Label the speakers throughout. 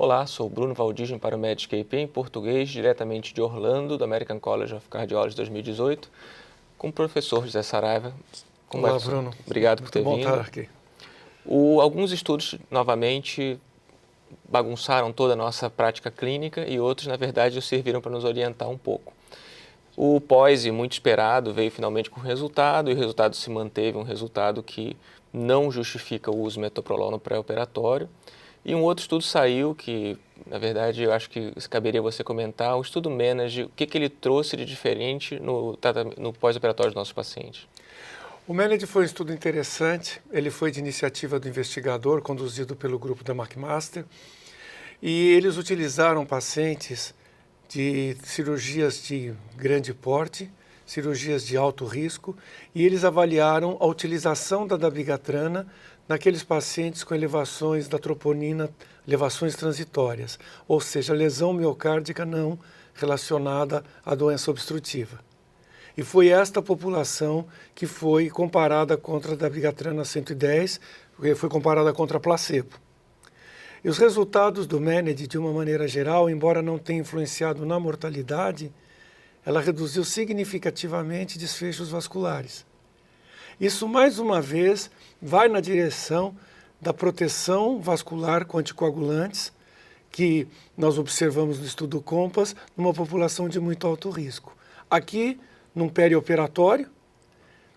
Speaker 1: Olá, sou Bruno Valdismo para o Medic IP em português, diretamente de Orlando, do American College of Cardiology 2018, com o professor José Saraiva.
Speaker 2: Olá, Bruno.
Speaker 1: Obrigado por ter
Speaker 2: Muito bom
Speaker 1: vindo.
Speaker 2: estar aqui.
Speaker 1: Alguns estudos, novamente, bagunçaram toda a nossa prática clínica e outros, na verdade, serviram para nos orientar um pouco. O POISE, muito esperado, veio finalmente com resultado e o resultado se manteve, um resultado que não justifica o uso de metoprolol no pré-operatório. E um outro estudo saiu que, na verdade, eu acho que caberia você comentar, o estudo Manage, o que ele trouxe de diferente no pós-operatório dos nossos pacientes.
Speaker 2: O Manage foi um estudo interessante, ele foi de iniciativa do investigador, conduzido pelo grupo da McMaster, e eles utilizaram pacientes de cirurgias de grande porte, cirurgias de alto risco, e eles avaliaram a utilização da dabigatrana naqueles pacientes com elevações da troponina, elevações transitórias, ou seja, lesão miocárdica não relacionada à doença obstrutiva. E foi esta população que foi comparada contra a dabigatrana 110, foi comparada contra placebo. E os resultados do Manage, de uma maneira geral, embora não tenha influenciado na mortalidade, ela reduziu significativamente desfechos vasculares. Isso, mais uma vez, vai na direção da proteção vascular com anticoagulantes, que nós observamos no estudo COMPASS, numa população de muito alto risco. Aqui, num perioperatório,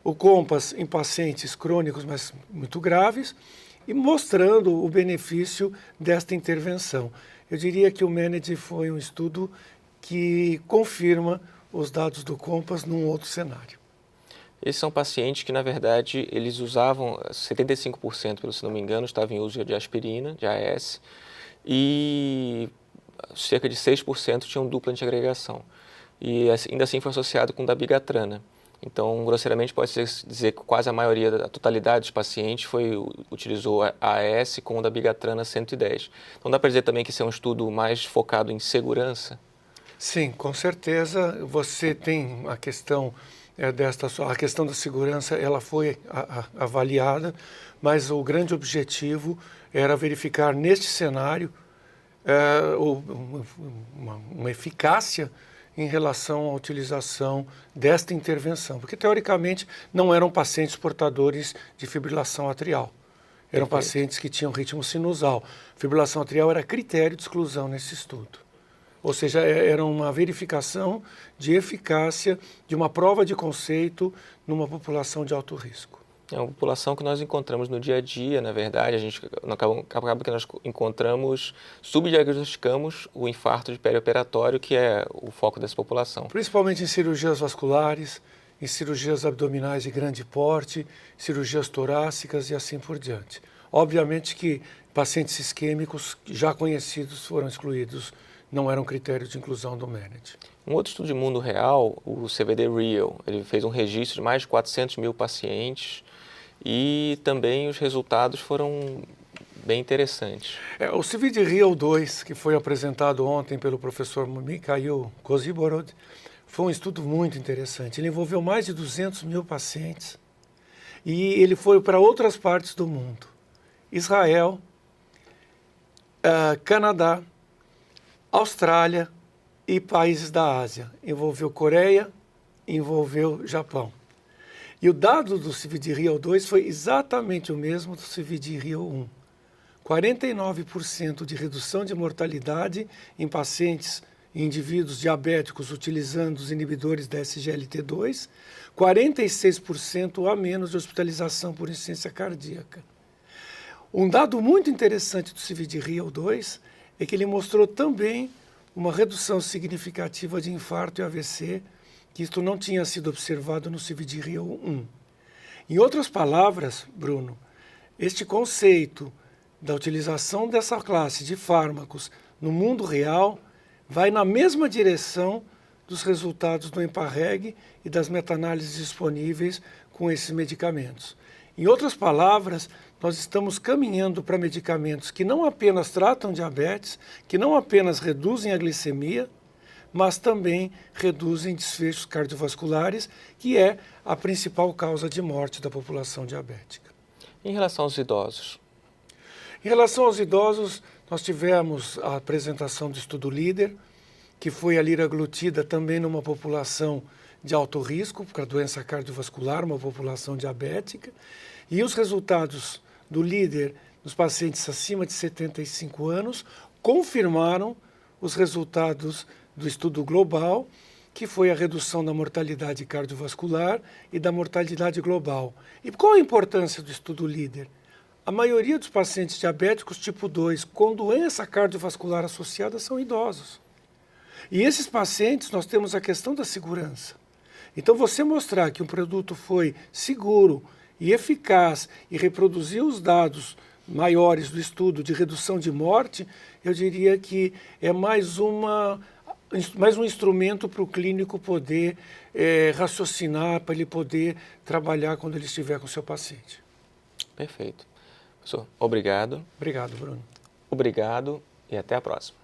Speaker 2: o COMPASS em pacientes crônicos, mas muito graves, e mostrando o benefício desta intervenção. Eu diria que o Manage foi um estudo que confirma os dados do COMPASS num outro cenário.
Speaker 1: Esses são pacientes que, na verdade, eles usavam, 75%, se não me engano, estavam em uso de aspirina, de AS, e cerca de 6% tinham dupla antiagregação. E ainda assim foi associado com dabigatrana. Então, grosseiramente, pode-se dizer que quase a maioria, a totalidade dos pacientes utilizou a AS com dabigatrana 110. Então, dá para dizer também que esse é um estudo mais focado em segurança?
Speaker 2: Sim, com certeza. Você tem a questão a questão da segurança, ela foi avaliada, mas o grande objetivo era verificar neste cenário uma eficácia em relação à utilização desta intervenção, porque teoricamente não eram pacientes portadores de fibrilação atrial, eram pacientes que tinham ritmo sinusal. Fibrilação atrial era critério de exclusão nesse estudo. Ou seja, era uma verificação de eficácia de uma prova de conceito numa população de alto risco.
Speaker 1: É uma população que nós encontramos no dia a dia, na verdade, acaba que nós subdiagnosticamos o infarto de perioperatório, que é o foco dessa população.
Speaker 2: Principalmente em cirurgias vasculares, em cirurgias abdominais de grande porte, cirurgias torácicas e assim por diante. Obviamente que pacientes isquêmicos já conhecidos foram excluídos, não eram critério de inclusão do Manage.
Speaker 1: Um outro estudo de mundo real, o CVD Real, ele fez um registro de mais de 400 mil pacientes e também os resultados foram bem interessantes.
Speaker 2: O CVD Real 2, que foi apresentado ontem pelo professor Mikhail Koziborod, foi um estudo muito interessante. Ele envolveu mais de 200 mil pacientes e ele foi para outras partes do mundo. Israel, Canadá, Austrália e países da Ásia. Envolveu Coreia, envolveu Japão. E o dado do CVD Real 2 foi exatamente o mesmo do CVD Real 1. 49% de redução de mortalidade em pacientes e indivíduos diabéticos utilizando os inibidores da SGLT2, 46% a menos de hospitalização por insuficiência cardíaca. Um dado muito interessante do CVD Real 2 é que ele mostrou também uma redução significativa de infarto e AVC, que isto não tinha sido observado no CVD Real 1. Em outras palavras, Bruno, este conceito da utilização dessa classe de fármacos no mundo real vai na mesma direção dos resultados do EMPA-REG e das meta-análises disponíveis com esses medicamentos. Em outras palavras, nós estamos caminhando para medicamentos que não apenas tratam diabetes, que não apenas reduzem a glicemia, mas também reduzem desfechos cardiovasculares, que é a principal causa de morte da população diabética.
Speaker 1: Em relação aos idosos?
Speaker 2: Em relação aos idosos, Nós tivemos a apresentação do estudo líder, que foi a liraglutida também numa população de alto risco, porque a doença cardiovascular, uma população diabética, e os resultados do líder nos pacientes acima de 75 anos confirmaram os resultados do estudo global, que foi a redução da mortalidade cardiovascular e da mortalidade global. E qual a importância do estudo líder? A maioria dos pacientes diabéticos tipo 2 com doença cardiovascular associada são idosos. E esses pacientes, nós temos a questão da segurança. Então, você mostrar que um produto foi seguro e eficaz e reproduzir os dados maiores do estudo de redução de morte, eu diria que é mais um instrumento para o clínico poder raciocinar, para ele poder trabalhar quando ele estiver com o seu paciente.
Speaker 1: Perfeito. Professor, obrigado.
Speaker 2: Obrigado, Bruno.
Speaker 1: Obrigado e até a próxima.